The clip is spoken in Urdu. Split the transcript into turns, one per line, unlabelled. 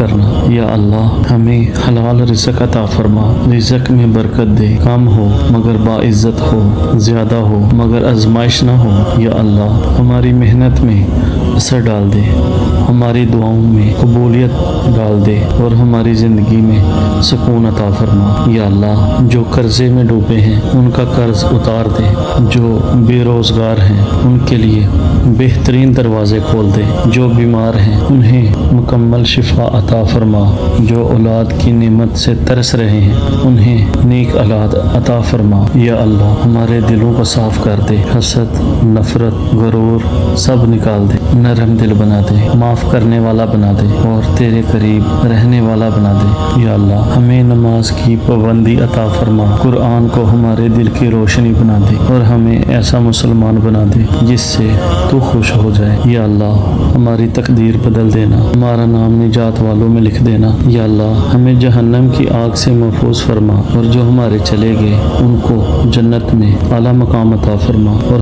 کرنا۔ یا اللہ ہمیں حلال رزق عطا فرما، رزق میں برکت دے، کم ہو مگر باعزت ہو، زیادہ ہو مگر آزمائش نہ ہو۔ یا اللہ ہماری محنت میں اثر ڈال دے، ہماری دعاؤں میں قبولیت ڈال دے اور ہماری زندگی میں سکون عطا فرما۔ یا اللہ جو قرضے میں ڈوبے ہیں ان کا قرض اتار دے، جو بے روزگار ہیں ان کے لیے بہترین دروازے کھول دے، جو بیمار ہیں انہیں مکمل شفا عطا فرما، جو اولاد کی نعمت سے ترس رہے ہیں انہیں نیک اولاد عطا فرما۔ یا اللہ ہمارے دلوں کو صاف کر دے، حسد، نفرت، غرور سب نکال دے، نرم دل بنا دے، معاف کرنے والا بنا دے اور تیرے قریب رہنے والا بنا دے۔ یا اللہ ہمیں نماز کی پابندی عطا فرما، قرآن کو ہمارے دل کی روشنی بنا دے اور ہمیں ایسا مسلمان بنا دے جس سے تو خوش ہو جائے۔ یا اللہ ہماری تقدیر بدل دینا، ہمارا نام نجات والوں میں لکھ دینا۔ یا اللہ ہمیں جہنم کی آگ سے محفوظ فرما اور جو ہمارے چلے گئے ان کو جنت میں اعلیٰ مقام عطا فرما اور